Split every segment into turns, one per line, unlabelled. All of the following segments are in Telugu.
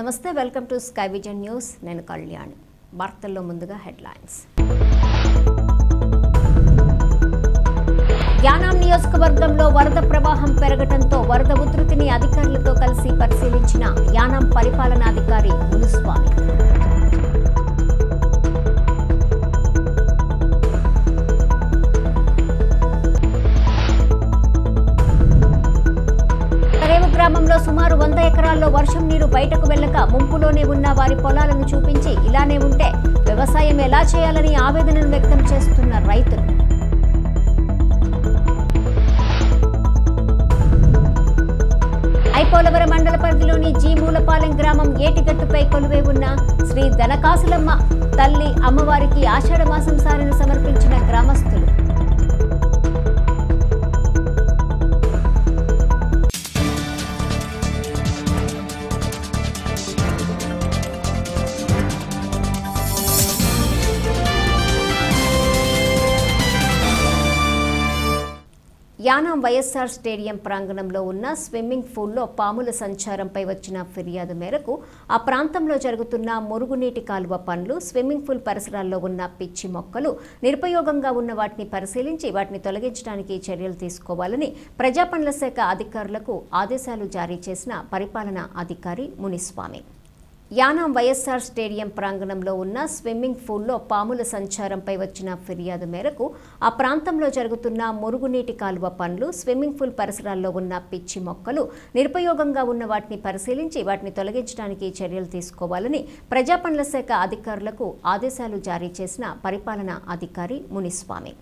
నమస్తే welcome to sky vision news నేను కళ్యాణి వార్తల్లో ముందుగా హెడ్లైన్స్ యానాం నియోజకవర్గంలో వరద ప్రవాహం పెరగడంతో వరద ఉధృతిని అధికారులతో కలిసి పరిశీలించిన యానాం పరిపాలనాధికారి మునిస్వామి గ్రామంలో సుమారు 100 ఎకరాల్లో వర్షం నీరు బయటకు వెళ్లక ముంపులోనే ఉన్న వారి పొలాలను చూపించి ఇలానే ఉంటే వ్యవసాయం ఎలా చేయాలని ఆవేదనను వ్యక్తం చేస్తున్న రైతులు ఐపోలవరం మండల పరిధిలోని జీ మూలపాలెం గ్రామం ఏటిగట్టుపై కొలువై ఉన్న శ్రీ ధనకాసులమ్మ తల్లి అమ్మవారికి ఆషాఢ మాసం సారెను సమర్పించిన గ్రామస్తులు యానాం వైఎస్ఆర్ స్టేడియం ప్రాంగణంలో ఉన్న స్విమ్మింగ్ పూల్లో పాముల సంచారంపై వచ్చిన ఫిర్యాదు మేరకు ఆ ప్రాంతంలో జరుగుతున్న మురుగునీటి కాలువ పనులు స్విమ్మింగ్ పూల్ పరిసరాల్లో ఉన్న పిచ్చి మొక్కలు నిరుపయోగంగా ఉన్న వాటిని పరిశీలించి వాటిని తొలగించడానికి చర్యలు తీసుకోవాలని ప్రజాపనుల శాఖ అధికారులకు ఆదేశాలు జారీ చేసిన పరిపాలనా అధికారి మునిస్వామి యానాం వైఎస్ఆర్ స్టేడియం ప్రాంగణంలో ఉన్న స్విమ్మింగ్ పూల్లో పాముల సంచారంపై వచ్చిన ఫిర్యాదు మేరకు ఆ ప్రాంతంలో జరుగుతున్న మురుగునీటి కాలువ పనులు స్విమ్మింగ్ పూల్ పరిసరాల్లో ఉన్న పిచ్చి మొక్కలు నిరుపయోగంగా ఉన్న వాటిని పరిశీలించి వాటిని తొలగించడానికి చర్యలు తీసుకోవాలని ప్రజాపనుల శాఖ అధికారులకు ఆదేశాలు జారీ చేసిన పరిపాలనా అధికారి మునిస్వామి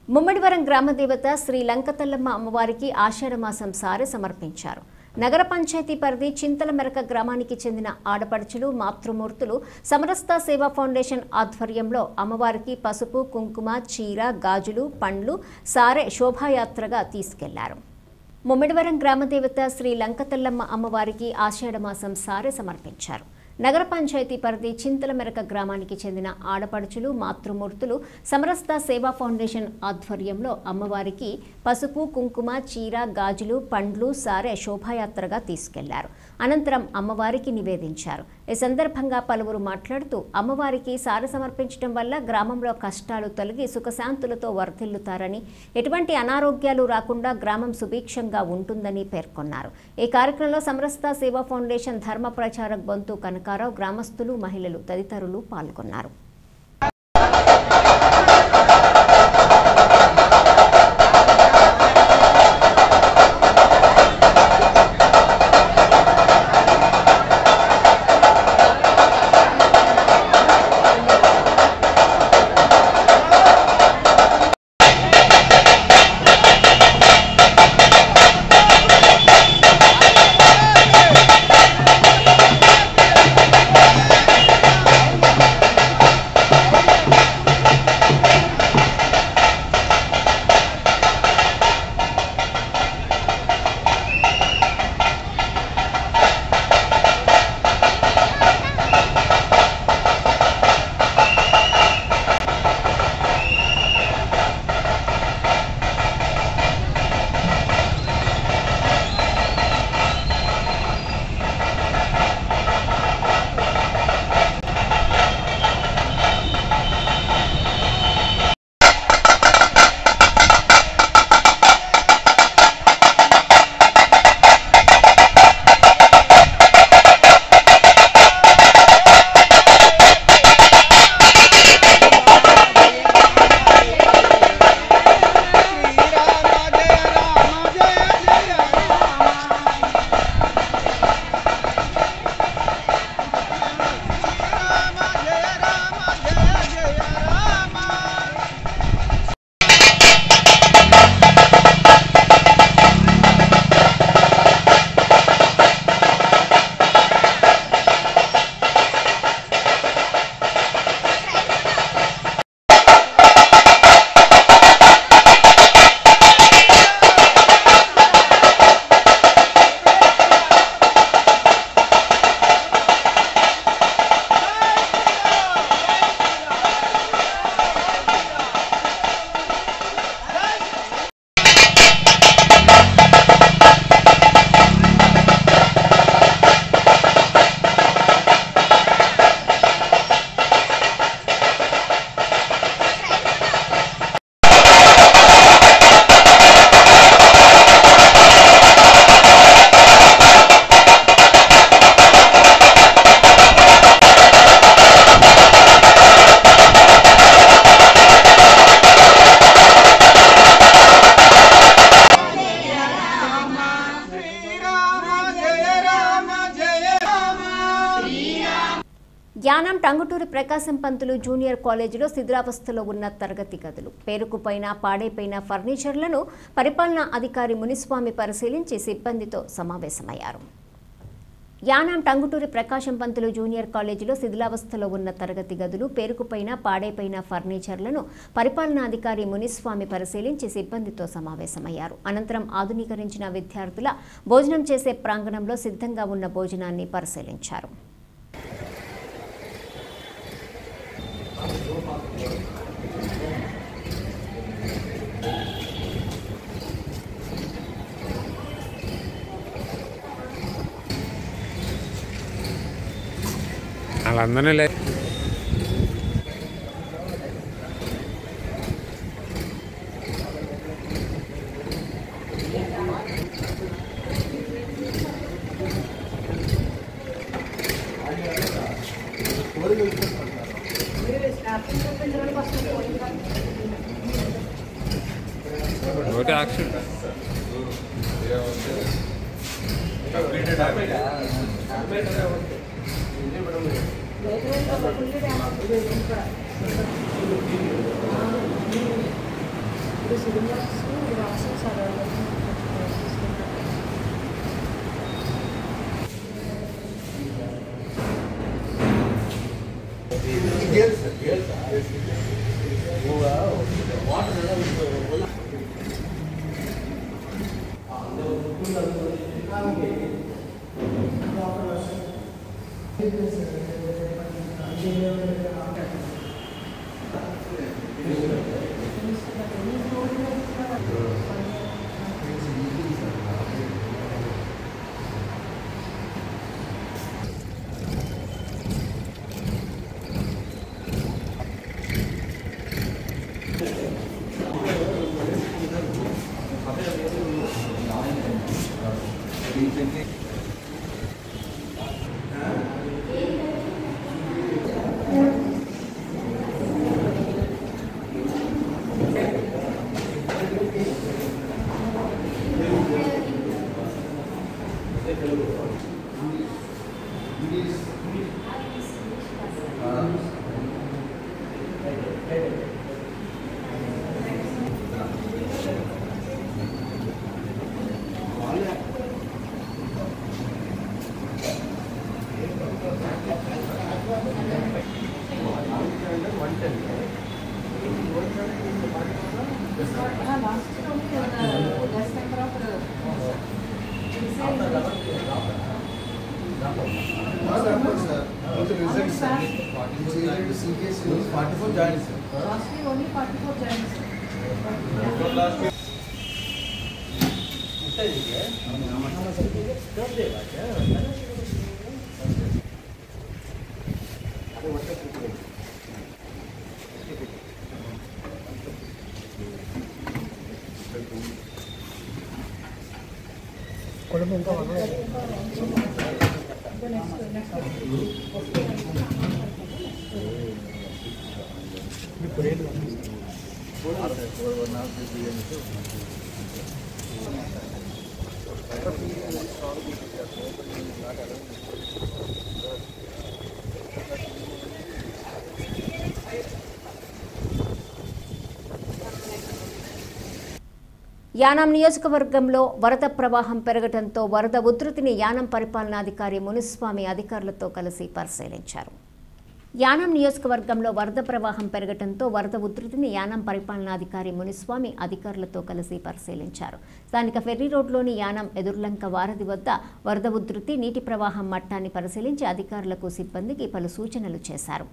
ముమ్మడివరం గ్రామదేవత శ్రీ లంకతల్లమ్మ అమ్మవారికి ఆషాఢ మాసం సారె సమర్పించారు. నగర పంచాయతీ పరిధి చింతలమెరక గ్రామానికి చెందిన ఆడపడుచులు మాతృమూర్తులు సమరస్త సేవా ఫౌండేషన్ ఆధ్వర్యంలో అమ్మవారికి పసుపు కుంకుమ చీర గాజులు పండ్లు సారె శోభాయాత్రగా తీసుకెళ్లారు. ముమ్మడివరం గ్రామదేవత శ్రీ లంకతల్లమ్మ అమ్మవారికి ఆషాఢ మాసం సారె సమర్పించారు. నగర పంచాయతీ పరిధి చింతలమెరక గ్రామానికి చెందిన ఆడపడుచులు మాతృమూర్తులు సమరస్త సేవా ఫౌండేషన్ ఆధ్వర్యంలో అమ్మవారికి పసుపు కుంకుమ చీర గాజులు పండ్లు సారె శోభాయాత్రగా తీసుకెళ్లారు. అనంతరం అమ్మవారికి నివేదించారు. ఈ సందర్భంగా పలువురు మాట్లాడుతూ అమ్మవారికి సారె సమర్పించడం వల్ల గ్రామంలో కష్టాలు తొలగి సుఖశాంతులతో వర్ధిల్లుతారని ఎటువంటి అనారోగ్యాలు రాకుండా గ్రామం సుభిక్షంగా ఉంటుందని పేర్కొన్నారు. ఈ కార్యక్రమంలో సమరస్త సేవా ఫౌండేషన్ ధర్మ ప్రచారక్ బొంతు కనకారావు, గ్రామస్తులు, మహిళలు తదితరులు పాల్గొన్నారు. టంగుటూరి ప్రకాశం పంతులు జూనియర్ కాలేజీలో శిథిలావస్థలో ఉన్న తరగతి గదులు, పేరుకుపోయిన పాడైపోయిన ఫర్నిచర్లను పరిపాలనా అధికారి మునిస్వామి పరిశీలించి సిబ్బందితో సమావేశమయ్యారు. యానాం టంగుటూరి ప్రకాశం పంతులు జూనియర్ కాలేజీలో శిథిలావస్థలో ఉన్న తరగతి గదులు, పేరుకుపోయిన పాడైపోయిన ఫర్నిచర్లను పరిపాలనాధికారి మునిస్వామి పరిశీలించి సిబ్బందితో సమావేశమయ్యారు. అనంతరం ఆధునీకరించిన విద్యార్థుల భోజనం చేసే ప్రాంగణంలో సిద్ధంగా ఉన్న భోజనాన్ని పరిశీలించారు.
వాళ్ళందరినీ లే ఒకటి యాక్షన్
యానాం నియోజకవర్గంలో వరద ప్రవాహం పెరగడంతో వరద ఉధృతిని యానాం పరిపాలనాధికారి మునిస్వామి అధికారులతో కలిసి పరిశీలించారు. యానాం నియోజకవర్గంలో వరద ప్రవాహం పెరగడంతో వరద ఉధృతిని యానాం పరిపాలనాధికారి మునిస్వామి అధికారులతో కలిసి పరిశీలించారు. స్థానిక ఫెర్రీ రోడ్లోని యానాం ఎదుర్లంక వారధి వద్ద వరద ఉధృతి, నీటి ప్రవాహం మట్టాన్ని పరిశీలించి అధికారులకు, సిబ్బందికి పలు సూచనలు చేశారు.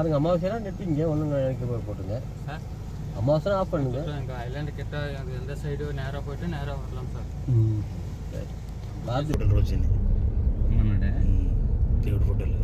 பாருங்க அமாவாசைனா நெட்டு இங்கே ஒன்றும் நினைக்க போட்டுங்க அமாவாசை ஆஃப் பண்ணுங்க
ஐலாண்டு கிட்ட எந்த சைடு நேராக போயிட்டு நேராக வரலாம் சார்
హోటల్ రోజు దేవుడు హోటల్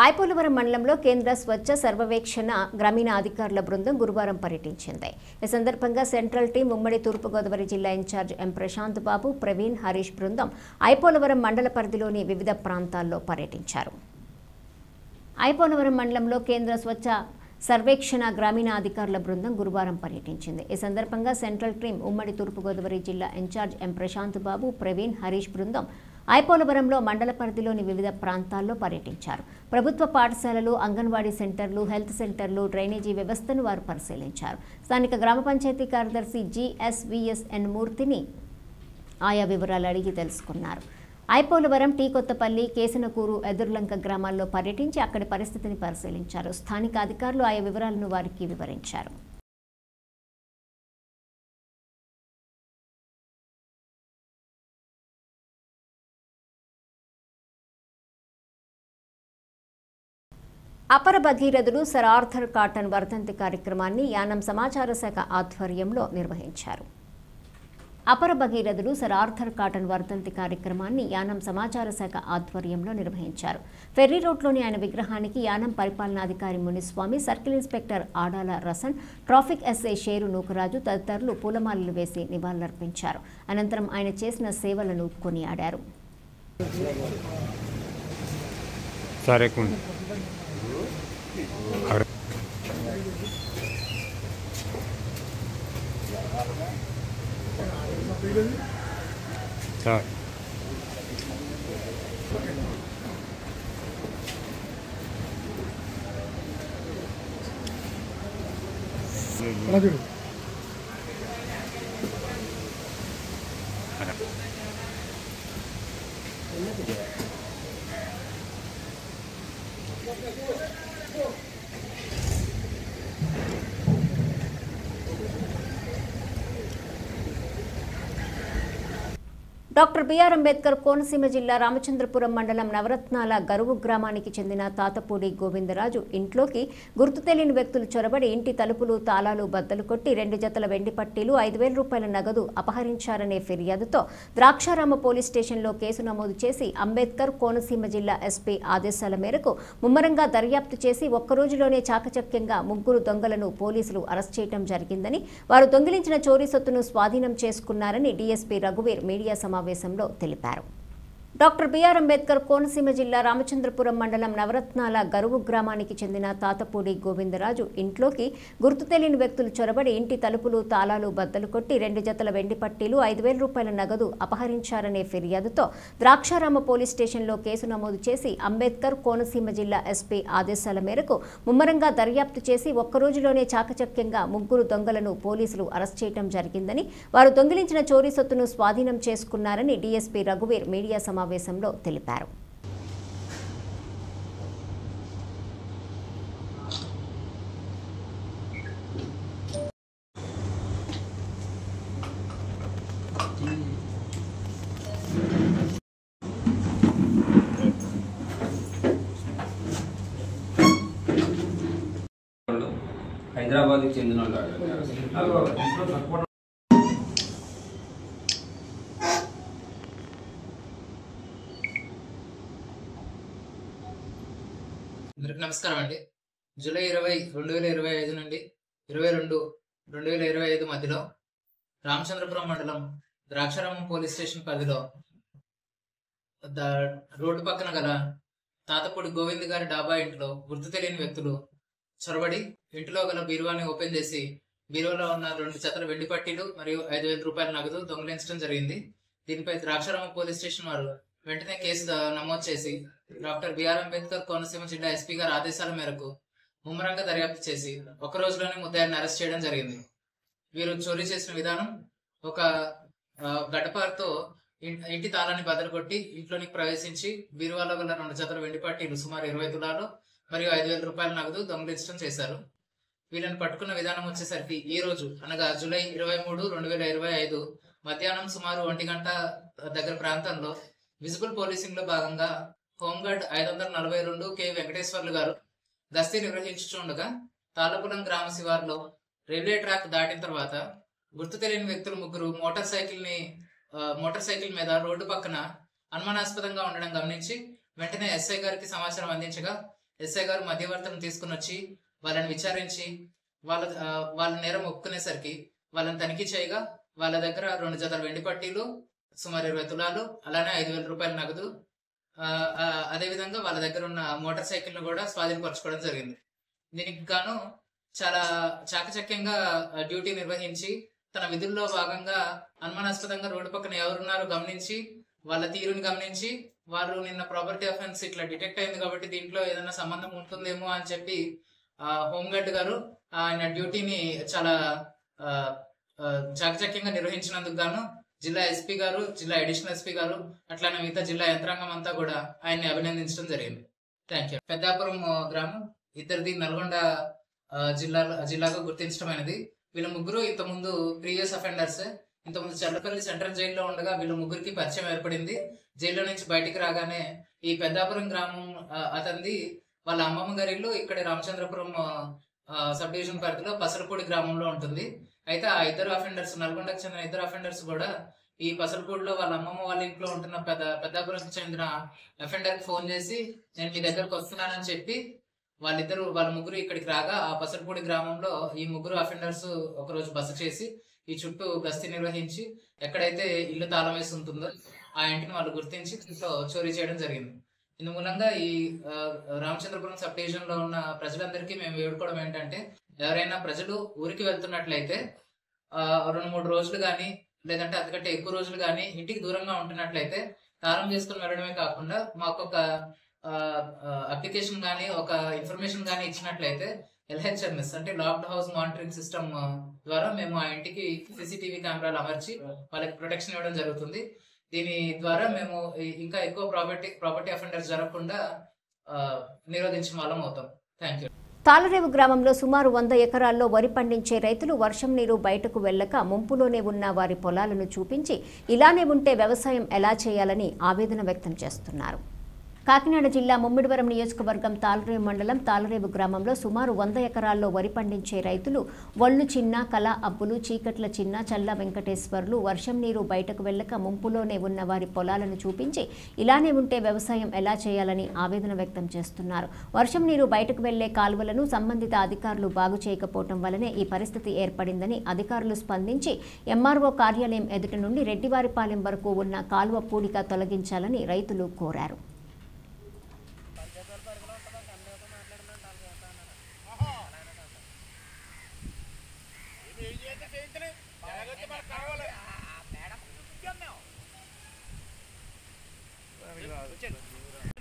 ఐపోలవరం మండలంలో కేంద్ర స్వచ్ఛ సర్వేక్షణ గ్రామీణ అధికారుల బృందం గురువారం పర్యటించింది. ఈ సందర్భంగా సెంట్రల్ టీం ఉమ్మడి తూర్పుగోదావరి జిల్లా ఇన్ఛార్జ్ ఎం ప్రశాంత్ బాబు, ప్రవీణ్, హరీష్ బృందం ఐపోలవరం మండల పరిధిలోని వివిధ ప్రాంతాల్లో పర్యటించారు. ఐపోలవరం మండలంలో కేంద్ర స్వచ్ఛ సర్వేక్షణ గ్రామీణ అధికారుల బృందం గురువారం పర్యటించింది. ఈ సందర్భంగా సెంట్రల్ టీం ఉమ్మడి తూర్పుగోదావరి జిల్లా ఇన్ఛార్జ్ ఎం ప్రశాంత్ బాబు, ప్రవీణ్, హరీష్ బృందం ఐపోలవరంలో మండల పరిధిలోని వివిధ ప్రాంతాల్లో పర్యటించారు. ప్రభుత్వ పాఠశాలలు, అంగన్వాడీ సెంటర్లు, హెల్త్ సెంటర్లు, డ్రైనేజీ వ్యవస్థను వారు పరిశీలించారు. స్థానిక గ్రామ పంచాయతీ కార్యదర్శి GSVSN మూర్తిని ఆయా వివరాలు అడిగి తెలుసుకున్నారు. ఐపోలవరం, టీ కొత్తపల్లి, కేసనకూరు, ఎదుర్లంక గ్రామాల్లో పర్యటించి అక్కడి పరిస్థితిని పరిశీలించారు. స్థానిక అధికారులు ఆయా వివరాలను వారికి వివరించారు. అపర భగీరథుడు సర్ ఆర్థర్ కాటన్ వర్ధంతి కార్యక్రమాన్ని యానం సమాచార శాఖ ఆధ్వర్యంలో నిర్వహించారు. అపర భగీరథుడు సర్ ఆర్థర్ కాటన్ వర్ధంతి కార్యక్రమాన్ని యానం సమాచార శాఖ ఆధ్వర్యంలో నిర్వహించారు. ఫెర్రీ రోడ్లోని ఆయన విగ్రహానికి యానం పరిపాలనాధికారి Muniswamy, circle inspector Adala Rasan, traffic SI Sheru Nookaraju తదితరులు పూలమాలలు వేసి నివాళులర్పించారు. అనంతరం ఆయన చేసిన సేవలను కొనియాడారు. డాక్టర్ బిఆర్ అంబేద్కర్ కోనసీమ జిల్లా రామచంద్రపురం మండలం నవరత్నాల గరువు గ్రామానికి చెందిన తాతపూడి గోవిందరాజు ఇంట్లోకి గుర్తు తెలియని వ్యక్తులు చొరబడి ఇంటి తలుపులు, తాళాలు బద్దలు కొట్టి 2 జతల వెండి పట్టీలు, 5,000 రూపాయల నగదు అపహరించారనే ఫిర్యాదుతో ద్రాక్షారామ పోలీస్ స్టేషన్లో కేసు నమోదు చేసి అంబేద్కర్ కోనసీమ జిల్లా ఎస్పీ ఆదేశాల మేరకు ముమ్మరంగా దర్యాప్తు చేసి ఒక్కరోజులోనే చాకచక్యంగా 3 దొంగలను పోలీసులు అరెస్ట్ చేయడం జరిగిందని, వారు దొంగిలించిన చోరీ సొత్తును స్వాధీనం చేసుకున్నారని డీఎస్పీ రఘువీర్ మీడియా సమావేశంలో తెలిపారు. డాక్టర్ బిఆర్ అంబేద్కర్ కోనసీమ జిల్లా రామచంద్రపురం మండలం నవరత్నాల గరువు గ్రామానికి చెందిన తాతపూడి గోవిందరాజు ఇంట్లోకి గుర్తు తెలియని వ్యక్తులు చొరబడి ఇంటి తలుపులు, తాళాలు బద్దలు కొట్టి 2 జతల వెండి పట్టీలు, 5,000 రూపాయల నగదు అపహరించారనే ఫిర్యాదుతో ద్రాక్షారామ పోలీస్ స్టేషన్లో కేసు నమోదు చేసి అంబేద్కర్ కోనసీమ జిల్లా ఎస్పీ ఆదేశాల మేరకు ముమ్మరంగా దర్యాప్తు చేసి ఒక్కరోజులోనే చాకచక్యంగా 3 దొంగలను పోలీసులు అరెస్ట్ చేయడం జరిగిందని, వారు దొంగిలించిన చోరీ సొత్తును స్వాధీనం చేసుకున్నారని డీఎస్పీ రఘువీర్ మీడియా సమావేశంలో తెలిపారు.
హైదరాబాద్కి చెందిన
అందరికి నమస్కారం అండి. జూలై 20, 2025 నుండి 22/2025 మధ్యలో రామచంద్రపురం మండలం ద్రాక్షారామం పోలీస్ స్టేషన్ పరిధిలో రోడ్డు పక్కన గల తాతపూడి గోవింద్ గారి డాబా ఇంట్లో గుర్తు తెలియని వ్యక్తులు చొరబడి ఇంటిలో గల బీరువాని ఓపెన్ చేసి బీరువాలో ఉన్న 2 జతల వెండి పట్టీలు మరియు 5,000 రూపాయల నగదు దొంగిలించడం జరిగింది. దీనిపై ద్రాక్షారామ పోలీస్ స్టేషన్ వారు వెంటనే కేసు నమోదు చేసి డాక్టర్ బిఆర్ అంబేద్కర్ కోనసీమ జిల్లా ఎస్పీ గారి ఆదేశాల మేరకు ముమ్మరంగా దర్యాప్తు చేసి ఒక రోజులోనే ముద్దాయిని అరెస్ట్ చేయడం జరిగింది. వీరు చోరీ చేసిన విధానం ఒక గడపతో ఇంటి తాళాన్ని బదలుకొట్టి ఇంట్లోనికి ప్రవేశించి బీరువాలో గల 2 జతల వెండి పట్టీలు సుమారు 20 తులాలు మరియు 5,000 రూపాయల నగదు దొంగిలించడం చేశారు. వీళ్ళని పట్టుకున్న విధానం వచ్చేసరికి ఈ రోజు అనగా జూలై 23, 2025 మధ్యాహ్నం సుమారు 1 గంట దగ్గర ప్రాంతంలో విజిబుల్ పోలీసింగ్ లో భాగంగా హోంగార్డ్ 542 కె వెంకటేశ్వర్లు గారు గస్తీ నిర్వహించుతుండగా తాళపురం గ్రామ శివార్లో రైల్వే ట్రాక్ దాటిన తర్వాత గుర్తు తెలియని వ్యక్తులు 3 మోటార్ సైకిల్ మీద రోడ్డు పక్కన అనుమానాస్పదంగా ఉండడం గమనించి వెంటనే ఎస్ఐ గారికి సమాచారం అందించగా ఎస్ఐ గారు మధ్యవర్తులను తీసుకుని వచ్చి వాళ్ళని విచారించి వాళ్ళ నేరం ఒప్పుకునేసరికి వాళ్ళని తనిఖీ చేయగా వాళ్ళ దగ్గర 2 జతల వెండి పట్టీలు సుమారు 20 తులాలు అలానే 5,000 రూపాయల నగదు అదేవిధంగా వాళ్ళ దగ్గర ఉన్న మోటార్ సైకిల్ ను కూడా స్వాధీనపరచుకోవడం జరిగింది. దీనికి గాను చాలా చాకచక్యంగా డ్యూటీ నిర్వహించి తన విధుల్లో భాగంగా అనుమానాస్పదంగా రోడ్డు పక్కన ఎవరున్నారో గమనించి వాళ్ళ తీరుని గమనించి వారు నిన్న ప్రాపర్టీ అఫెన్స్ ఇట్లా డిటెక్ట్ అయింది కాబట్టి దీంట్లో ఏదైనా సంబంధం ఉంటుందేమో అని చెప్పి హోంగార్డ్ గారు ఆయన డ్యూటీని చాలా చాకచక్యంగా నిర్వహించినందుకు గాను జిల్లా ఎస్పీ గారు, జిల్లా అడిషనల్ ఎస్పీ గారు అట్లానే మిగతా జిల్లా యంత్రాంగం అంతా కూడా ఆయన్ని అభినందించడం జరిగింది. Thank you. పెద్దాపురం గ్రామం ఇద్దరిది నల్గొండ జిల్లాగా గుర్తించడమైనది. వీళ్ళ 3 ఇంతకుముందు ప్రీవియస్ అఫెండర్స్. ఇంతకుముందు చల్లపల్లి సెంట్రల్ జైల్లో ఉండగా వీళ్ళ 3కి పరిచయం ఏర్పడింది. జైల్లో నుంచి బయటికి రాగానే ఈ పెద్దాపురం గ్రామం అతనిది వాళ్ళ అమ్మమ్మ గారి ఇల్లు ఇక్కడ రామచంద్రపురం సబ్ డివిజన్ పరిధిలో పసలపూడి గ్రామంలో ఉంటుంది. అయితే ఆ 2 అఫెండర్స్, నల్గొండకు చెందిన 2 అఫెండర్స్ కూడా ఈ పసలపూడిలో వాళ్ళ అమ్మమ్మ వాళ్ళ ఇంట్లో ఉంటున్న పెద్దాపురంకి చెందిన అఫెండర్ కి ఫోన్ చేసి నేను మీ దగ్గరకు వస్తున్నానని చెప్పి వాళ్ళ 3 ఇక్కడికి రాగా ఆ పసలపూడి గ్రామంలో ఈ 3 అఫెండర్స్ ఒకరోజు బస చేసి ఈ చుట్టూ గస్తీ నిర్వహించి ఎక్కడైతే ఇల్లు తాళం వేసి ఉంటుందో ఆ ఇంటిని వాళ్ళు గుర్తించి చోరీ చేయడం జరిగింది. ఇందు మూలంగా ఈ రామచంద్రపురం సబ్ డివిజన్ లో ఉన్న ప్రజలందరికీ మేము వేడుకోవడం ఏంటంటే ఎవరైనా ప్రజలు ఊరికి వెళ్తున్నట్లయితే 2-3 రోజులు కానీ లేదంటే అంతకంటే ఎక్కువ రోజులు కానీ ఇంటికి దూరంగా ఉంటున్నట్లయితే తాళం చేసుకుని వెళ్ళడమే కాకుండా మాకు ఒక అప్లికేషన్ కానీ ఒక ఇన్ఫర్మేషన్ కానీ ఇచ్చినట్లయితే LHMS అంటే లాక్డ్ హౌస్ మానిటరింగ్ సిస్టమ్ ద్వారా మేము ఆ ఇంటికి CCTV కెమెరాలు అమర్చి వాళ్ళకి ప్రొటెక్షన్ ఇవ్వడం జరుగుతుంది. దీని ద్వారా మేము ఇంకా ఎక్కువ ప్రాపర్టీ అఫెండర్స్ జరగకుండా నిరోధించిన వాళ్ళం అవుతాం. Thank you.
తాళరేవు గ్రామంలో సుమారు 100 ఎకరాల్లో వరి పండించే రైతులు వర్షం నీరు బయటకు వెళ్లక ముంపులోనే ఉన్న వారి పొలాలను చూపించి ఇలానే ఉంటే వ్యవసాయం ఎలా చేయాలని ఆవేదన వ్యక్తం చేస్తున్నారు. కాకినాడ జిల్లా ముమ్మిడివరం నియోజకవర్గం తాళరేవు మండలం తాళరేవు గ్రామంలో సుమారు 100 ఎకరాల్లో వరి పండించే రైతులు వళ్ళు చిన్న, కళ అబ్బులు, చీకట్ల చిన్న, చల్ల వెంకటేశ్వర్లు వర్షం నీరు బయటకు వెళ్లక ముంపులోనే ఉన్న వారి పొలాలను చూపించి ఇలానే ఉంటే వ్యవసాయం ఎలా చేయాలని ఆవేదన వ్యక్తం చేస్తున్నారు. వర్షం నీరు బయటకు వెళ్లే కాలువలను సంబంధిత అధికారులు బాగు చేయకపోవడం వల్లనే ఈ పరిస్థితి ఏర్పడిందని అధికారులు స్పందించి MRO కార్యాలయం ఎదుట నుండి రెడ్డివారిపాలెం వరకు ఉన్న కాలువ పూడిక తొలగించాలని రైతులు కోరారు.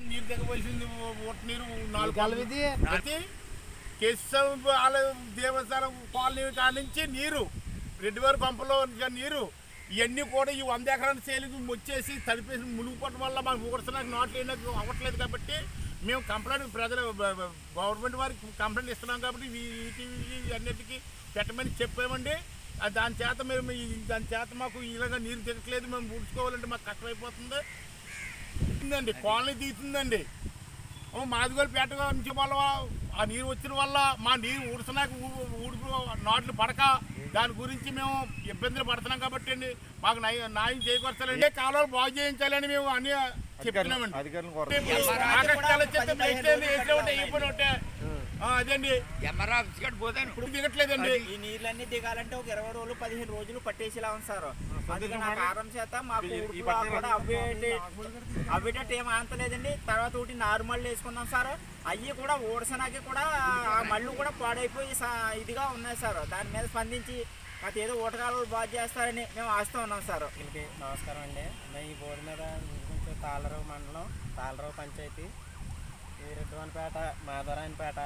నీరు దిగవలసింది నీరు 4 కేశవ దేవస్థానం కాలనీ కాడి నుంచి నీరు రెడ్డివారి పంపలో నీరు ఇవన్నీ కూడా ఈ 100 ఎకరాల సేలికి వచ్చేసి తడిపేసి మునిగిపోవడం వల్ల మాకు ఊడసడానికి నాట్లు అవ్వట్లేదు. కాబట్టి మేము కంప్లైంట్ ప్రజలు గవర్నమెంట్ వారికి కంప్లైంట్ ఇస్తున్నాం కాబట్టి వీటి అన్నిటికీ పెట్టమని చెప్పామండి. దాని చేత మాకు ఇలాగ నీరు దిగట్లేదు, మేము ఊడ్చుకోవాలంటే మాకు కష్టమైపోతుంది అండి. కాలనీ దిగుతుందండి. మాదిగోలుపేట నుంచి వల్ల ఆ నీరు వచ్చిన వల్ల మా నీరు ఊడ్చనాక నాట్లు పడక దాని గురించి మేము ఇబ్బందులు పడుతున్నాం కాబట్టి అండి మాకు న్యాయం చేకూర్చాలండి. కాలువలు బాగు చేయించాలని మేము అన్ని చెప్తున్నామండి. అదండి ఇప్పుడు దిగట్లేదండి.
ఈ నీళ్ళన్నీ దిగాలంటే ఒక 20 రోజులు 15 రోజులు పట్టేసేలా ఉంది సార్. అందుకే నా కారణం చేత మాకు కూడా అవ్వేటట్టు ఏం ఆంతలేదండి. తర్వాత ఒకటి నార్మల్ వేసుకున్నాం సార్. అవి కూడా ఓడసనాకి కూడా ఆ మళ్ళు కూడా పాడైపోయి ఇదిగా ఉన్నాయి సార్. దాని మీద స్పందించి అది ఏదో ఓటకాలు బాగా చేస్తారని మేము ఆస్తూ ఉన్నాం సార్.
వీళ్ళకి నమస్కారం అండి. మేము ఈ బోర్డు మీద కొంచెం తాళరావు మండలం, తాళరావు పంచాయతీ, ఈ రెడ్డివానిపేట, మాధవరాయనపేట,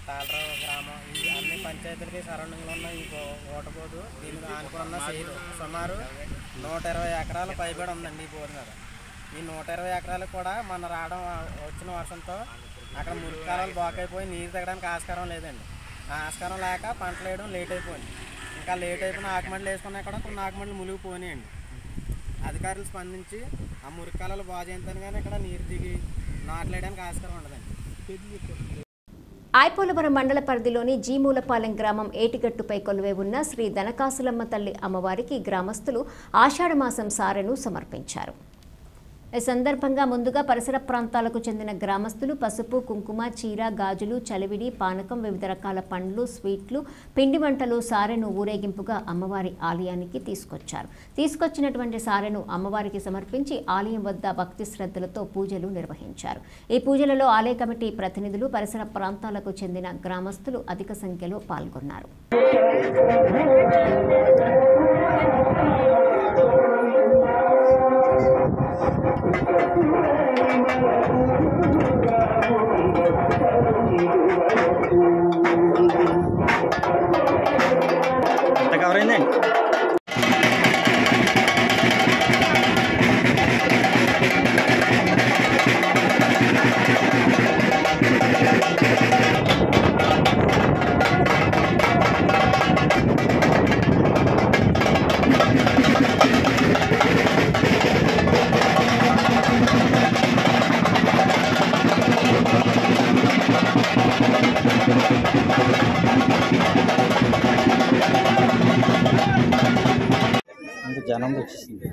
తాళరావు గ్రామం, ఈ అన్ని పంచాయతీలకి సరౌండింగ్లో ఉన్న ఈ ఓటబోర్డు దీనికి ఆనుకున్న సైడ్ సుమారు 120 ఎకరాలు పైబడి ఉందండి ఈ బోర్డు మీద. ఈ 120 ఎకరాలకు కూడా మన రావడం వచ్చిన వర్షంతో అక్కడ మురికి కాలాలు బ్లాక్ అయిపోయి నీరు దిగడానికి ఆస్కారం లేదండి. ఆ ఆస్కారం లేక పంటలు వేయడం లేట్ అయిపోయింది. ఇంకా లేట్ అయిపోయిన ఆకుమండలు వేసుకున్నా కూడా కొన్ని ఆకుమండలు మునిగిపోయినాయండి. అధికారులు స్పందించి ఆ మురికి కాలాలు బాగు చేయించాను కానీ ఇక్కడ నీరు దిగి నాట్లు వేయడానికి ఆస్కారం ఉండదండి.
ఐపోలవరం మండల పరిధిలోని జీమూలపాలెం గ్రామం ఏటిగట్టుపై కొలువై ఉన్న శ్రీ దనకాసులమ్మ తల్లి అమ్మవారికి గ్రామస్తులు ఆషాఢమాసం సారెను సమర్పించారు. ఈ సందర్భంగా ముందుగా పరిసర ప్రాంతాలకు చెందిన గ్రామస్తులు పసుపు, కుంకుమ, చీర, గాజులు, చలివిడి, పానకం, వివిధ రకాల పండ్లు, స్వీట్లు, పిండి వంటలు సారెను ఊరేగింపుగా అమ్మవారి ఆలయానికి తీసుకొచ్చారు. తీసుకొచ్చినటువంటి సారెను అమ్మవారికి సమర్పించి ఆలయం వద్ద భక్తి శ్రద్ధలతో పూజలు నిర్వహించారు. ఈ పూజలలో ఆలయ కమిటీ ప్రతినిధులు, పరిసర ప్రాంతాలకు చెందిన గ్రామస్తులు అధిక సంఖ్యలో పాల్గొన్నారు.
జనం వచ్చేసింది.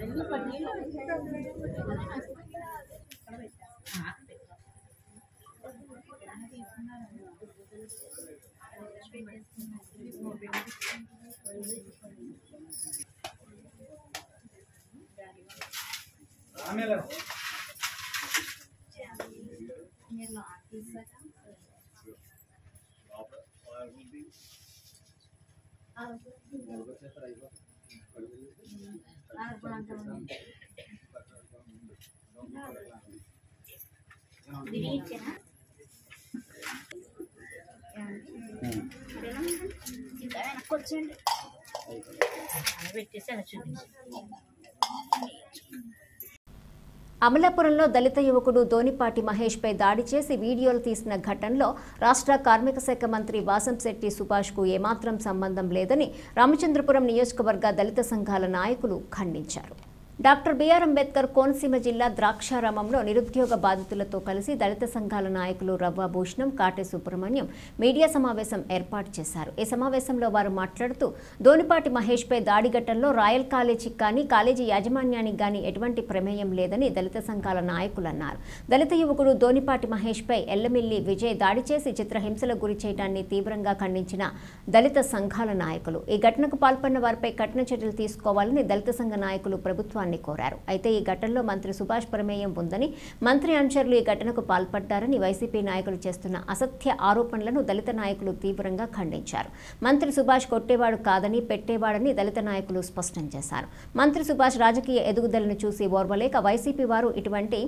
అమలాపురంలో దళిత యువకుడు దోనిపాటి మహేష్పై దాడి చేసి వీడియోలు తీసిన ఘటనలో రాష్ట్ర కార్మిక శాఖ మంత్రి వాసంశెట్టి సుభాష్కు ఏమాత్రం సంబంధం లేదని రామచంద్రపురం నియోజకవర్గ దళిత సంఘాల నాయకులు ఖండించారు. డాక్టర్ బిఆర్ అంబేద్కర్ కోనసీమ జిల్లా ద్రాక్షారామంలో నిరుద్యోగ బాధితులతో కలిసి దళిత సంఘాల నాయకులు రవ్వ భూషణం, కాటే సుబ్రహ్మణ్యం మీడియా సమావేశం ఏర్పాటు చేశారు. ఈ సమావేశంలో వారు మాట్లాడుతూ దోనిపాటి మహేష్పై దాడి ఘటనలో రాయల్ కాలేజీకి కానీ కాలేజీ యాజమాన్యానికి కానీ ఎటువంటి ప్రమేయం లేదని దళిత సంఘాల నాయకులు అన్నారు. దళిత యువకుడు దోనిపాటి మహేష్పై ఎల్లమిల్లి విజయ్ దాడి చేసి చిత్రహింసలకు గురి చేయడాన్ని తీవ్రంగా ఖండించిన దళిత సంఘాల నాయకులు ఈ ఘటనకు పాల్పడిన వారిపై కఠిన చర్యలు తీసుకోవాలని దళిత సంఘ నాయకులు ప్రభుత్వాన్ని కోరారు. అయితే ఈ ఘటనలో మంత్రి సుభాష్ ప్రమేయం ఉందని, మంత్రి అనుచరులు ఈ ఘటనకు పాల్పడ్డారని వైసీపీ నాయకులు చేస్తున్న అసత్య ఆరోపణలను దళిత నాయకులు తీవ్రంగా ఖండించారు. మంత్రి సుభాష్ కొట్టేవాడు కాదని, పెట్టేవాడని దళిత నాయకులు స్పష్టం చేశారు. మంత్రి సుభాష్ రాజకీయ ఎదుగుదలను చూసి ఓర్వలేక వైసీపీ వారు ఇటువంటి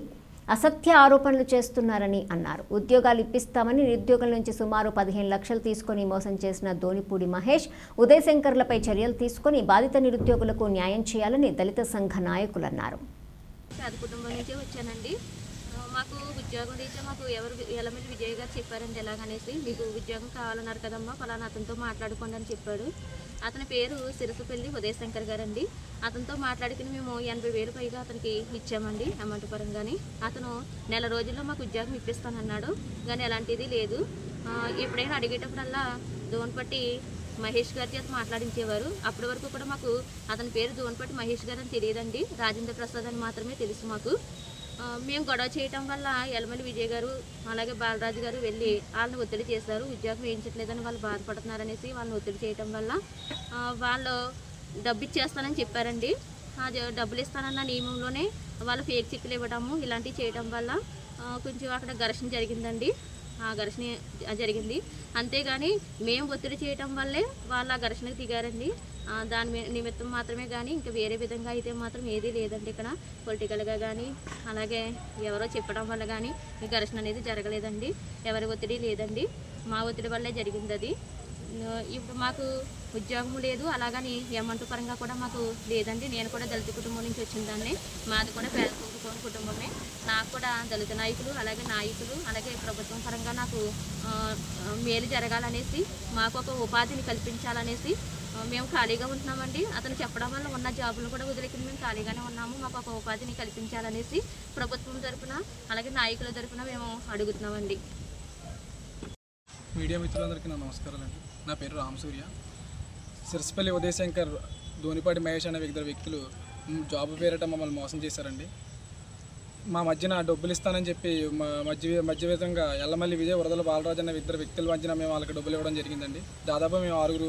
అసత్య ఆరోపణలు చేస్తున్నారని అన్నారు. ఉద్యోగాలు ఇప్పిస్తామని నిరుద్యోగుల నుంచి సుమారు 15 లక్షలు తీసుకుని మోసం చేసిన దోనిపూడి మహేష్, ఉదయ్ శంకర్లపై చర్యలు తీసుకుని బాధిత నిరుద్యోగులకు న్యాయం చేయాలని దళిత సంఘ నాయకులు అన్నారు.
పేద కుటుంబం నుంచే వచ్చానండి. మాకు ఉద్యోగం రీత్యా మాకు ఎల్లమిల్లి విజయ్ గారు చెప్పారండి, ఎలాగనేసి మీకు ఉద్యోగం కావాలన్నారు కదమ్మా, ఫలానా అతనితో మాట్లాడుకోండి అని చెప్పాడు. అతని పేరు సిరసపల్లి ఉదయ్ శంకర్ గారండి. అతనితో మాట్లాడుకుని మేము 80,000 పైగా అతనికి ఇచ్చామండి అమౌంట్ పరంగాని. అతను నెల రోజుల్లో మాకు ఉద్యోగం ఇప్పిస్తానన్నాడు, కానీ అలాంటిది లేదు. ఎప్పుడైనా అడిగేటప్పుడల్లా దోన్పట్టి మహేష్ గారి చేత మాట్లాడించేవారు. అప్పటి వరకు కూడా మాకు అతని పేరు దోన్పట్టి మహేష్ గారు అని తెలియదండి, రాజేంద్ర ప్రసాద్ అని మాత్రమే తెలుసు మాకు. మేము గొడవ చేయటం వల్ల యలమల్లి విజయ్ గారు అలాగే బాలరాజు గారు వెళ్ళి వాళ్ళని ఒత్తిడి చేశారు. ఉద్యోగం వేయించట్లేదని వాళ్ళు బాధపడుతున్నారనేసి వాళ్ళని ఒత్తిడి చేయటం వల్ల వాళ్ళు డబ్బు ఇచ్చేస్తానని చెప్పారండి. డబ్బులు ఇస్తానన్న నియమంలోనే వాళ్ళు ఫేక్ చెక్కులు ఇవ్వడము ఇలాంటివి చేయడం వల్ల కొంచెం అక్కడ ఘర్షణ జరిగిందండి. ఆ ఘర్షణ జరిగింది. అంతేగాని మేము ఒత్తిడి చేయటం వల్లే వాళ్ళు ఆ ఘర్షణకు దిగారండి. దాని నిమిత్తం మాత్రమే కానీ ఇంకా వేరే విధంగా అయితే మాత్రం ఏదీ లేదండి. ఇక్కడ పొలిటికల్గా కానీ అలాగే ఎవరో చెప్పడం వల్ల కానీ ఈ ఘర్షణ అనేది జరగలేదండి. ఎవరి ఒత్తిడి లేదండి. మా ఒత్తిడి వల్లే జరిగింది అది. ఇప్పుడు మాకు ఉద్యోగం లేదు, అలాగని అమౌంట్ పరంగా కూడా మాకు లేదండి. నేను కూడా దళిత కుటుంబం నుంచి వచ్చిన దాన్ని. మాది కూడా పేద కుటుంబమే. నాకు కూడా దళిత నాయకులు అలాగే అలాగే ప్రభుత్వం పరంగా నాకు మేలు జరగాలనేసి మాకు ఒక ఉపాధిని కల్పించాలనేసి మేము ఖాళీగా ఉంటున్నామండి. అతను చెప్పడం వల్ల ఉన్న జాబులు కూడా వదిలేకి మేము ఖాళీగానే ఉన్నాము. మాకు ఒక ఉపాధిని కల్పించాలనేసి ప్రభుత్వం తరఫున అలాగే నాయకుల తరఫున మేము అడుగుతున్నామండి.
మీడియా మిత్రులందరికీ నా నమస్కారాలండి. నా పేరు రామసూర్య. సిరసపల్లి ఉదయశంకర్, ధోనిపాటి మహేష్ అనే ఇద్దరు వ్యక్తులు జాబ్ పేరిట మమ్మల్ని మోసం చేశారండి. మా మధ్యన డబ్బులు ఇస్తానని చెప్పి మధ్యవేతంగా యల్లమల్లి విజయ్, వరదల బాలరాజు అనే ఇద్దరు వ్యక్తుల మధ్యన మేము వాళ్ళకి డబ్బులు ఇవ్వడం జరిగిందండి. దాదాపు మేము 6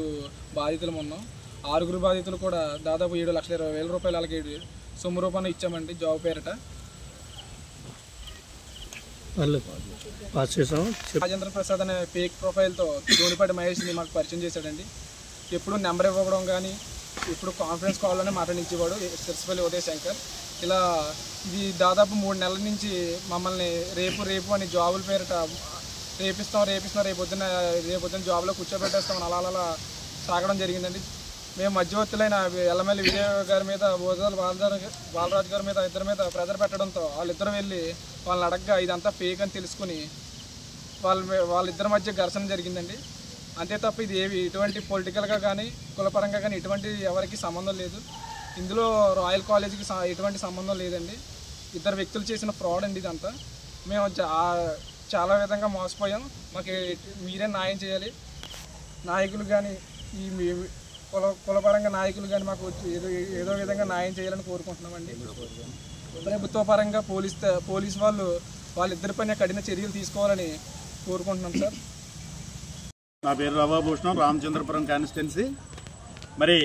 బాధితులు ఉన్నాం. 6 బాధితులు కూడా దాదాపు 7,20,000 రూపాయలు వాళ్ళకి సొమ్ము రూపాయలు ఇచ్చామండి జాబ్ పేరిట. రాజేంద్ర ప్రసాద్ అనే ఫేక్ ప్రొఫైల్తో ధోనిపాటి మహేష్ని మాకు పరిచయం చేశాడండి. ఎప్పుడు నెంబర్ ఇవ్వడం కానీ ఇప్పుడు కాన్ఫరెన్స్ కాల్లోనే మాట్లాడించేవాడు సిరసపల్లి ఉదయశంకర్. ఇలా ఇది దాదాపు 3 నెలల నుంచి మమ్మల్ని రేపు అని జాబుల పేరిట రేపిస్తాం రేపు పొద్దున్న జాబ్లో కూర్చోబెట్టేస్తామని అలా సాగడం జరిగిందండి. మేము మధ్యవర్తులైన యల్లమల్లి విజయ్ గారి మీద, బాలరాజు గారి మీద, ఇద్దరి మీద ప్రెజర్ పెట్టడంతో వాళ్ళిద్దరు వెళ్ళి వాళ్ళని అడగ్గా ఇదంతా ఫేక్ అని తెలుసుకుని వాళ్ళిద్దరి మధ్య ఘర్షణ జరిగిందండి. అంతే తప్ప ఇది ఇటువంటి పొలిటికల్గా కానీ కులపరంగా కానీ ఎటువంటి ఎవరికి సంబంధం లేదు. ఇందులో రాయల్ కాలేజీకి ఎటువంటి సంబంధం లేదండి. ఇద్దరు వ్యక్తులు చేసిన ఫ్రాడ్ అండి ఇదంతా. మేము చాలా విధంగా మోసపోయాం. మాకు మీరే న్యాయం చేయాలి. నాయకులు కానీ ఈ కులపరంగా నాయకులు కానీ మాకు ఏదో విధంగా న్యాయం చేయాలని కోరుకుంటున్నామండి. ప్రభుత్వ పరంగా పోలీస్ వాళ్ళిద్దరి పైన కఠిన చర్యలు తీసుకోవాలని కోరుకుంటున్నాం సార్.
నా పేరు రవాభూషణం, రామచంద్రపురం కాన్స్టిట్యున్సీ. మరి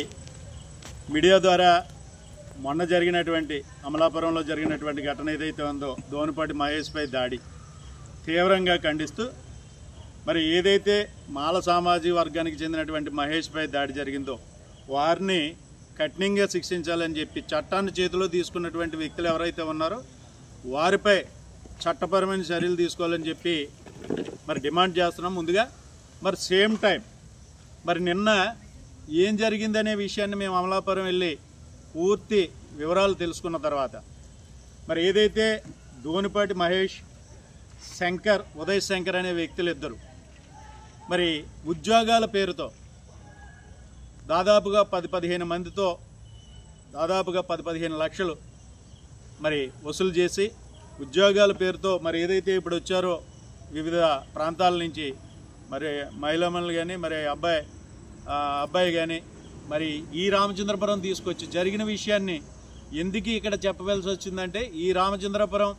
మీడియా ద్వారా మొన్న జరిగినటువంటి అమలాపురంలో జరిగినటువంటి ఘటన ఏదైతే ఉందో ధోనిపాటి మహేష్పై దాడి తీవ్రంగా ఖండిస్తూ మరి ఏదైతే మాల సామాజిక వర్గానికి చెందినటువంటి మహేష్పై దాడి జరిగిందో వారిని కఠినంగా శిక్షించాలని చెప్పి చట్టాన్ని చేతిలో తీసుకున్నటువంటి వ్యక్తులు ఎవరైతే ఉన్నారో వారిపై చట్టపరమైన చర్యలు తీసుకోవాలని చెప్పి మరి డిమాండ్ చేస్తున్నాం ముందుగా. మరి సేమ్ టైం మరి నిన్న ఏం జరిగిందనే విషయాన్ని మేము అమలాపురం వెళ్ళి పూర్తి వివరాలు తెలుసుకున్న తర్వాత మరి ఏదైతే ధోనిపాటి మహేష్, ఉదయశంకర్ అనే వ్యక్తులు ఇద్దరు మరి ఉద్యోగాల పేరుతో దాదాపుగా 10-15 మందితో దాదాపుగా 10-15 లక్షలు మరి వసూలు చేసి ఉద్యోగాల పేరుతో మరి ఏదైతే ఇప్పుడు వచ్చారో వివిధ ప్రాంతాల నుంచి మరి మహిళలు కానీ మరి అబ్బాయి కానీ మరి ఈ రామచంద్రపురం తీసుకొచ్చి జరిగిన విషయాన్ని ఎందుకు ఇక్కడ చెప్పవలసి వచ్చిందంటే ఈ రామచంద్రపురం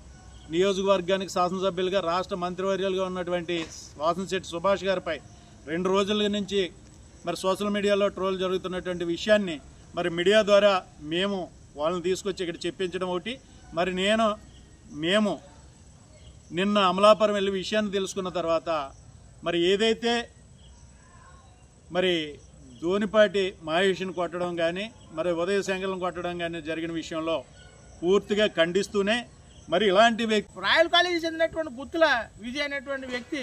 నియోజకవర్గానికి శాసనసభ్యులుగా రాష్ట్ర మంత్రివర్యులుగా ఉన్నటువంటి వాసంశెట్టి సుభాష్ గారిపై 2 రోజుల నుంచి మరి సోషల్ మీడియాలో ట్రోల్ జరుగుతున్నటువంటి విషయాన్ని మరి మీడియా ద్వారా మేము వాళ్ళని తీసుకొచ్చి ఇక్కడ చెప్పించడం ఒకటి. మరి మేము నిన్న అమలాపురం వెళ్ళి విషయాన్ని తెలుసుకున్న తర్వాత మరి ఏదైతే మరి ధోనిపాటి మహేష్ని కొట్టడం కానీ మరి ఉదయశంకర్ని కొట్టడం కానీ జరిగిన విషయంలో పూర్తిగా ఖండిస్తూనే మరి ఇలాంటి వ్యక్తి
రాయల్ కాలేజీ చెందినటువంటి గుత్తుల విజయ్ అనేటువంటి వ్యక్తి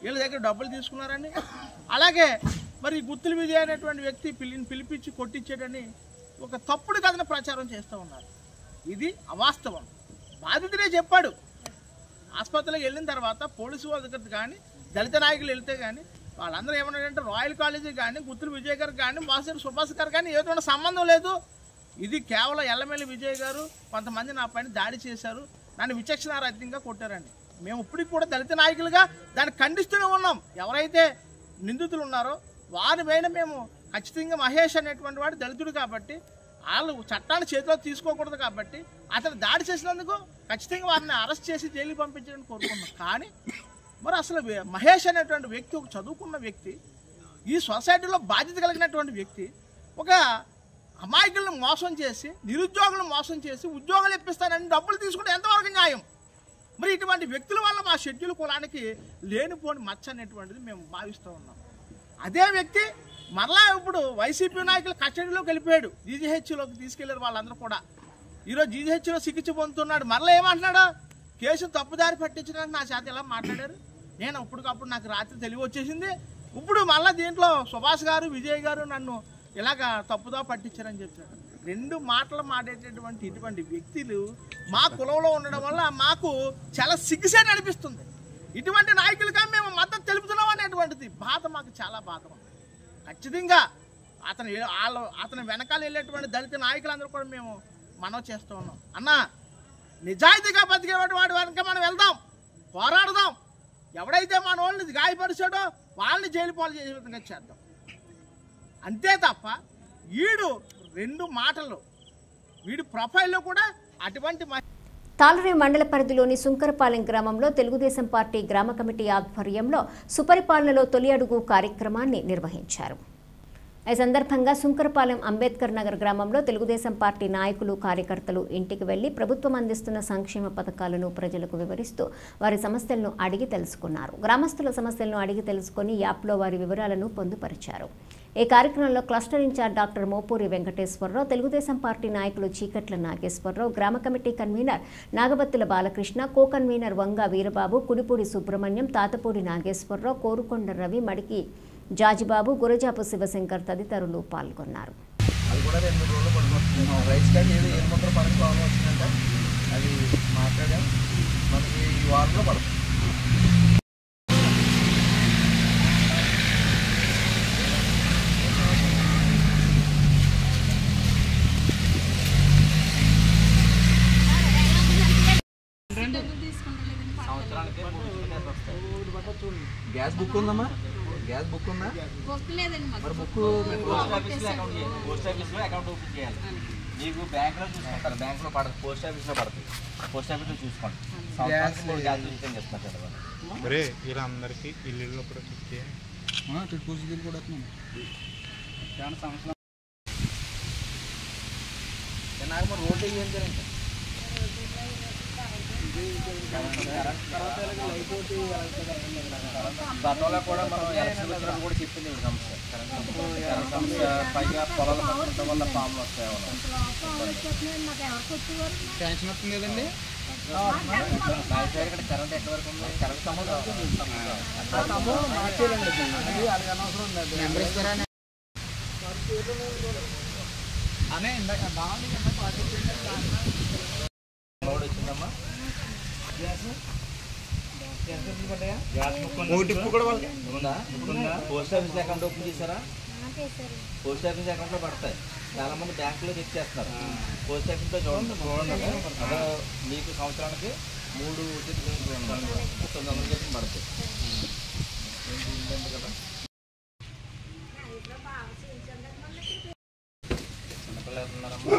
వీళ్ళ దగ్గర డబ్బులు తీసుకున్నారని, అలాగే మరి గుత్తుల విజయ్ అనేటువంటి వ్యక్తి పిలిపించి కొట్టించాడని ఒక తప్పుడు కథను ప్రచారం చేస్తూ ఉన్నారు. ఇది అవాస్తవం. బాధితుడే చెప్పాడు. ఆసుపత్రికి వెళ్ళిన తర్వాత పోలీసు వాళ్ళ దగ్గర కానీ దళిత నాయకులు వెళ్తే కానీ వాళ్ళందరూ ఏమన్నారంటే రాయల్ కాలేజీ కానీ గుత్తుల విజయ్ గారు కానీ వాసంశెట్టి సుభాష్ గారు కానీ ఏదో సంబంధం లేదు. ఇది కేవలం యల్లమల్లి విజయ్ గారు కొంతమంది నా పైన దాడి చేశారు, నన్ను విచక్షణారహితంగా కొట్టారండి. మేము ఇప్పటికి కూడా దళిత నాయకులుగా దాన్ని ఖండిస్తూనే ఉన్నాం. ఎవరైతే నిందితులు ఉన్నారో వారి పైన మేము ఖచ్చితంగా మహేష్ అనేటువంటి వాడు దళితుడు కాబట్టి
వాళ్ళు చట్టాన్ని చేతిలో తీసుకోకూడదు కాబట్టి అతను దాడి చేసినందుకు ఖచ్చితంగా వారిని అరెస్ట్ చేసి జైలుకి పంపించాలని కోరుకున్నాం. కానీ మరి అసలు మహేష్ అనేటువంటి వ్యక్తి ఒక చదువుకున్న వ్యక్తి, ఈ సొసైటీలో బాధ్యత కలిగినటువంటి వ్యక్తి ఒక అమాయకులను మోసం చేసి నిరుద్యోగులను మోసం చేసి ఉద్యోగాలు ఇప్పిస్తానని డబ్బులు తీసుకుంటే ఎంతవరకు న్యాయం? మరి ఇటువంటి వ్యక్తుల వల్ల మా షెడ్యూల్ కులానికి లేనిపోని మచ్చ అనేటువంటిది మేము భావిస్తూ ఉన్నాం. అదే వ్యక్తి మరలా ఇప్పుడు వైసీపీ నాయకులు కస్టడీలోకి వెళ్ళిపోయాడు, జీజీహెచ్లోకి తీసుకెళ్లారు వాళ్ళందరూ కూడా. ఈరోజు జీజీహెచ్లో చికిత్స పొందుతున్నాడు. మరలా ఏమంటున్నాడు? కేసును తప్పుదారి పట్టించడానికి నా చేత ఇలా మాట్లాడారు. నేను ఇప్పటికప్పుడు నాకు రాత్రి తెలివి వచ్చేసింది. ఇప్పుడు మళ్ళీ దీంట్లో సుభాష్ గారు విజయ్ గారు నన్ను ఇలాగ తప్పుదా పట్టించారని చెప్పారు. 2 మాటలు మాట్లాడేటటువంటి ఇటువంటి వ్యక్తులు మా కులంలో ఉండడం వల్ల మాకు చాలా సిగ్గుసేటు అనిపిస్తుంది. ఇటువంటి నాయకులుగా మేము మద్దతు తెలుపుతున్నాం అనేటువంటిది బాధ మాకు చాలా బాధ ఉంది. ఖచ్చితంగా అతని వెనకాల వెళ్ళేటువంటి దళిత నాయకులందరూ కూడా మేము మనవి చేస్తూ ఉన్నాం. అన్న, నిజాయితీగా బతికేటువంటి వెనక మనం వెళ్దాం, పోరాడదాం. ఎవడైతే మన వాళ్ళని గాయపరిచాడో వాళ్ళని జైలు పాలు చేసే విధంగా చేద్దాం. అంతే తప్ప వీడు 2 మాటలు వీడి ప్రొఫైల్లో కూడా అటువంటి
తాళరేవు మండల పరిధిలోని సుంకరపాలెం గ్రామంలో తెలుగుదేశం పార్టీ గ్రామ కమిటీ ఆధ్వర్యంలో సుపరిపాలనలో తొలి అడుగు కార్యక్రమాన్ని నిర్వహించారు. ఈ సందర్భంగా సుంకరపాలెం అంబేద్కర్ నగర్ గ్రామంలో తెలుగుదేశం పార్టీ నాయకులు కార్యకర్తలు ఇంటికి వెళ్లి ప్రభుత్వం అందిస్తున్న సంక్షేమ పథకాలను ప్రజలకు వివరిస్తూ వారి సమస్యలను అడిగి తెలుసుకున్నారు. గ్రామస్తుల సమస్యలను అడిగి తెలుసుకుని యాప్లో వారి వివరాలను పొందుపరిచారు. ఈ కార్యక్రమంలో cluster incharge doctor Mopuri Venkateswararao, Telugu Desam party నాయకులు చీకట్ల నాగేశ్వరరావు, గ్రామ committee convener Nagabattula Balakrishna, co convener Vanga Veerababu, Kudipudi Subrahmanyam, Tatapudi Nageswararao, Korukonda Ravi, Madiki Jajibabu, Gurajapu Sivasankar తదితరులు పాల్గొన్నారు.
గ్యాస్ బుక్ ఉందమ్మా? గ్యాస్ బుక్ ఉందా? మరి బుక్ పోస్ట్ ఆఫీస్లో అకౌంట్ ఓపెన్ చేయాలి. మీకు బ్యాంక్లో చూసుకుంటారు, బ్యాంక్లో పడదు, పోస్ట్ ఆఫీస్లో పడుతుంది. పోస్ట్ ఆఫీస్లో చూసుకోండి. సంవత్సరానికి 3 గ్యాస్ ఉచితం చేస్తున్నారు కదా.
మరి ఇలా అందరికీ ఇల్లు కూడా
చుట్టుపూసలు కూడా నాకు మరి రోడ్డు ఏం జరిగింది? గతంలో కూడా మనం ఎలక్షన్ వచ్చినప్పుడు కూడా చెప్పింది సమస్య. కరెంట్ సమస్య, పైగా పొలాలు పట్టడం వల్ల పాములు వస్తాయి. టెన్షన్ వస్తుంది కదండి. ఇక్కడ కరెంట్ ఎక్కడ వరకు ఉంది? కరెంట్ సంబంధం వచ్చిందమ్మా. పోస్ట్ ఆఫీస్ అకౌంట్ ఓపెన్ చేశారా? పోస్ట్ ఆఫీస్ అకౌంట్ లో పడతాయి. చాలా మంది బ్యాంకులో చెక్ చేస్తున్నారు. పోస్ట్ ఆఫీస్ లో చూడండి. అదే మీకు సంవత్సరానికి 3 900 చెప్పి పడతాయి కదా. చిన్నపిల్లలు ఉన్నారమ్మా.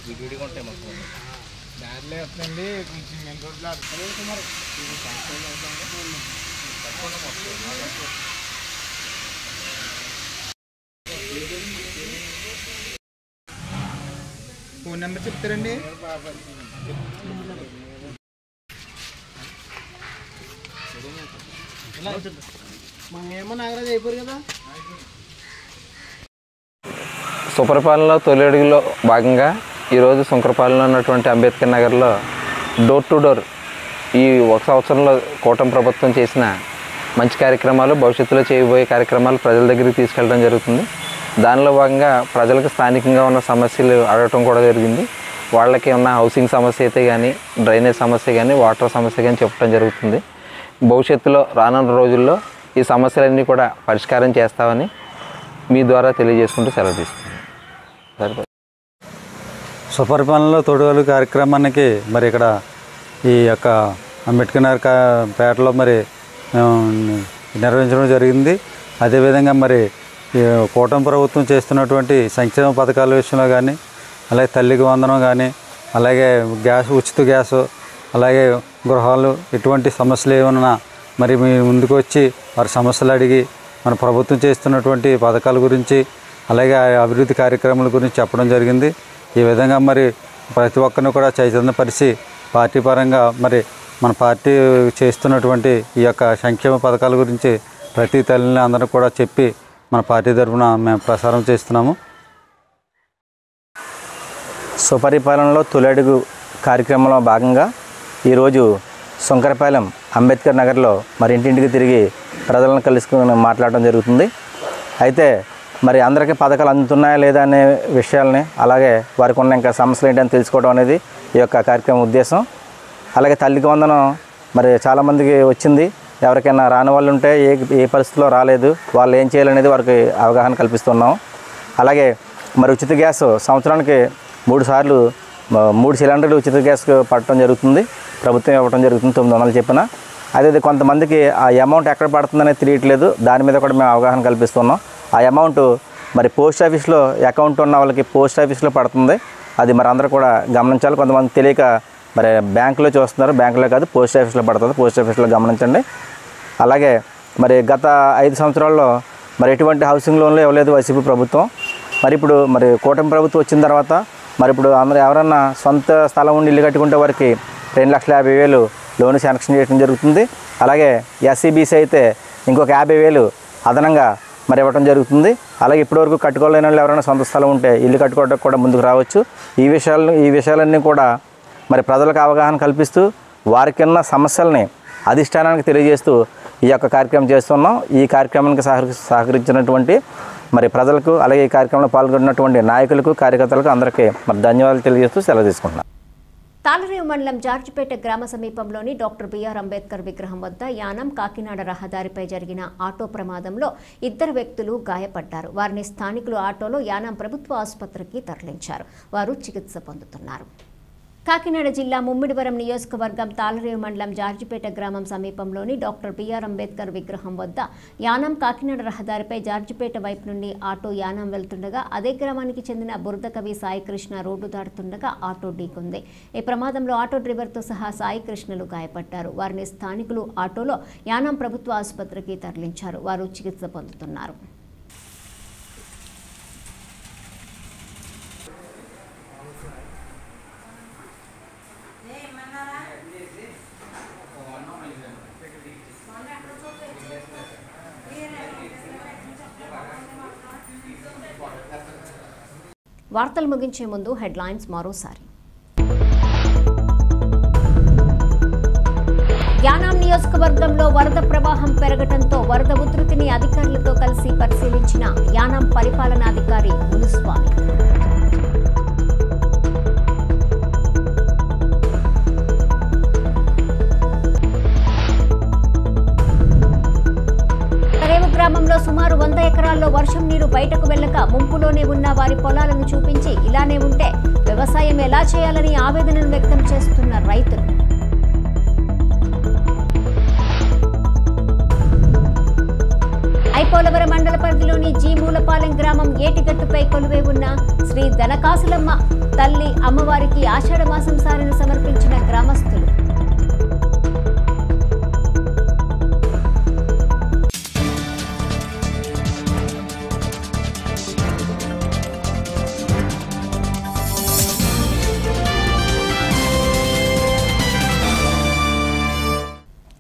విడివిడిగా ఉంటాయి మొత్తం.
దారిలో వస్తుందండి, కొంచెం మెయిన్ రోడ్లో ఫోన్ నెంబర్ చెప్తారండి.
నాగరాజు అయిపోయారు కదా.
సుపరిపాలనలో తొలి అడుగులో భాగంగా ఈరోజు సుంకరపాలెంలో ఉన్నటువంటి అంబేద్కర్ నగర్లో డోర్ టు డోర్ ఈ 1 సంవత్సరంలో కూటమి ప్రభుత్వం చేసిన మంచి కార్యక్రమాలు, భవిష్యత్తులో చేయబోయే కార్యక్రమాలు ప్రజల దగ్గరికి తీసుకెళ్ళడం జరుగుతుంది. దానిలో భాగంగా ప్రజలకు స్థానికంగా ఉన్న సమస్యలు అడగటం కూడా జరిగింది. వాళ్ళకి ఉన్న హౌసింగ్ సమస్య అయితే కానీ, డ్రైనేజ్ సమస్య కానీ, వాటర్ సమస్య కానీ చెప్పడం జరుగుతుంది. భవిష్యత్తులో రానున్న రోజుల్లో ఈ సమస్యలన్నీ కూడా పరిష్కారం చేస్తామని మీ ద్వారా తెలియజేసుకుంటూ సెలవు తీసుకుంటాం. సరిపోతుంది.
సుపరిపాలనలో తోడుగోలు కార్యక్రమానికి మరి ఇక్కడ ఈ యొక్క అంబేద్కర్ నగర్ పేటలో మరి నిర్వహించడం జరిగింది. అదేవిధంగా మరి కూటమి ప్రభుత్వం చేస్తున్నటువంటి సంక్షేమ పథకాల విషయంలో కానీ, అలాగే తల్లికి వందనం కానీ, అలాగే ఉచిత గ్యాసు, అలాగే గృహాలు, ఇటువంటి సమస్యలు ఏమన్నా మరి మీ ముందుకు వచ్చి వారి సమస్యలు అడిగి మన ప్రభుత్వం చేస్తున్నటువంటి పథకాల గురించి, అలాగే అభివృద్ధి కార్యక్రమాల గురించి చెప్పడం జరిగింది. ఈ విధంగా మరి ప్రతి ఒక్కరిని కూడా చైతన్యపరిచి పార్టీ పరంగా మరి మన పార్టీ చేస్తున్నటువంటి ఈ యొక్క సంక్షేమ పథకాల గురించి ప్రతి తల్లిని అందరూ కూడా చెప్పి మన పార్టీ తరఫున మేము ప్రసారం చేస్తున్నాము.
సుపరిపాలనలో తొలి అడుగు కార్యక్రమంలో భాగంగా ఈరోజు శంకరపాలెం అంబేద్కర్ నగర్లో మరి ఇంటింటికి తిరిగి ప్రజలను కలుసుకుని మాట్లాడడం జరుగుతుంది. అయితే మరి అందరికీ పథకాలు అందుతున్నాయా లేదా అనే విషయాలని, అలాగే వారికి ఉన్న ఇంకా సమస్యలు ఏంటని తెలుసుకోవడం అనేది ఈ యొక్క కార్యక్రమం ఉద్దేశం. అలాగే తల్లికి వందనం మరి చాలామందికి వచ్చింది. ఎవరికైనా రాని వాళ్ళు ఉంటే ఏ పరిస్థితిలో రాలేదు, వాళ్ళు ఏం చేయాలనేది వారికి అవగాహన కల్పిస్తున్నాం. అలాగే మరి ఉచిత గ్యాస్ సంవత్సరానికి 3 సార్లు 3 సిలిండర్లు ఉచిత గ్యాస్ పడటం జరుగుతుంది. ప్రభుత్వం ఇవ్వడం జరుగుతుంది 900 చెప్పిన. అదే కొంతమందికి ఆ అమౌంట్ ఎక్కడ పడుతుందనేది తెలియట్లేదు. దాని మీద కూడా మేము అవగాహన కల్పిస్తున్నాం. ఆ అమౌంట్ మరి పోస్ట్ ఆఫీస్లో అకౌంట్ ఉన్న వాళ్ళకి పోస్ట్ ఆఫీస్లో పడుతుంది. అది మరి అందరూ కూడా గమనించాలి. కొంతమంది తెలియక మరి బ్యాంకులో చూస్తున్నారు, బ్యాంకులో కాదు పోస్ట్ ఆఫీస్లో పడుతుంది. పోస్ట్ ఆఫీస్లో గమనించండి. అలాగే మరి గత 5 సంవత్సరాల్లో మరి ఎటువంటి హౌసింగ్ లోన్లు ఇవ్వలేదు వైసీపీ ప్రభుత్వం. మరి ఇప్పుడు మరి కూటమి ప్రభుత్వం వచ్చిన తర్వాత మరి ఇప్పుడు అందరూ ఎవరన్నా సొంత స్థలం ఉండి ఇల్లు కట్టుకుంటే వారికి 2,50,000 లోన్ శాంక్షన్ చేయడం జరుగుతుంది. అలాగే ఎస్సీబీసీ అయితే ఇంకొక 50,000 అదనంగా మరి ఇవ్వడం జరుగుతుంది. అలాగే ఇప్పటివరకు కట్టుకోలేని వాళ్ళు ఎవరైనా సొంత స్థలం ఉంటే ఇల్లు కట్టుకోవడానికి కూడా ముందుకు రావచ్చు. ఈ విషయాలన్నీ కూడా మరి ప్రజలకు అవగాహన కల్పిస్తూ వారికి ఉన్న సమస్యల్ని అధిష్టానానికి తెలియజేస్తూ ఈ యొక్క కార్యక్రమం చేస్తున్నాం. ఈ కార్యక్రమానికి సహకరించినటువంటి మరి ప్రజలకు, అలాగే ఈ కార్యక్రమంలో పాల్గొన్నటువంటి నాయకులకు, కార్యకర్తలకు అందరికీ మరి ధన్యవాదాలు తెలియజేస్తూ సెలవు తీసుకుంటున్నాం.
తాళరేవు మండలం జార్జిపేట గ్రామ సమీపంలోని డాక్టర్ బిఆర్ అంబేద్కర్ విగ్రహం వద్ద యానం కాకినాడ రహదారిపై జరిగిన ఆటో ప్రమాదంలో 2 వ్యక్తులు గాయపడ్డారు. వారిని స్థానికులు ఆటోలో యానం ప్రభుత్వ ఆసుపత్రికి తరలించారు. వారు చికిత్స పొందుతున్నారు. కాకినాడ జిల్లా ముమ్మిడివరం నియోజకవర్గం తాళరేవు మండలం జార్జిపేట గ్రామం సమీపంలోని డాక్టర్ బిఆర్ అంబేద్కర్ విగ్రహం వద్ద యానం కాకినాడ రహదారిపై జార్జిపేట వైపు నుండి ఆటో యానం వెళ్తుండగా అదే గ్రామానికి చెందిన బురదకవి సాయికృష్ణ రోడ్డు దాటుతుండగా ఆటో ఢీకొంది. ఈ ప్రమాదంలో ఆటో డ్రైవర్తో సహా సాయికృష్ణలు గాయపడ్డారు. వారిని స్థానికులు ఆటోలో యానం ప్రభుత్వ ఆసుపత్రికి తరలించారు. వారు చికిత్స పొందుతున్నారు. వార్తలు ముగించే ముందు హెడ్లైన్స్ మరోసారి. యానాం నియోజకవర్గంలో వరద ప్రవాహం పెరగడంతో వరద ఉధృతిని అధికారులతో కలిసి పరిశీలించిన యానాం పరిపాలనాధికారి మునుస్వామి. గ్రామంలో సుమారు 100 ఎకరాల్లో వర్షం నీరు బయటకు వెళ్లక ముంపులోనే ఉన్న వారి పొలాలను చూపించి ఇలానే ఉంటే వ్యవసాయం ఎలా చేయాలని ఆవేదనను వ్యక్తం చేస్తున్న రైతులు. ఐపోలవరం మండల పరిధిలోని జీ మూలపాలెం గ్రామం ఏటిగట్టుపై కొలువై ఉన్న శ్రీ ధనకాసులమ్మ తల్లి అమ్మవారికి ఆషాఢ మాసం సారిని సమర్పించిన గ్రామస్తులు.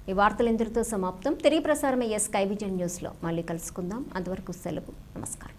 ఈ వార్తలు ఇంతటితో సమాప్తం. తిరిగి ప్రసారమయ్యే స్కై విజన్ న్యూస్లో మళ్ళీ కలుసుకుందాం. అంతవరకు సెలవు. నమస్కారం.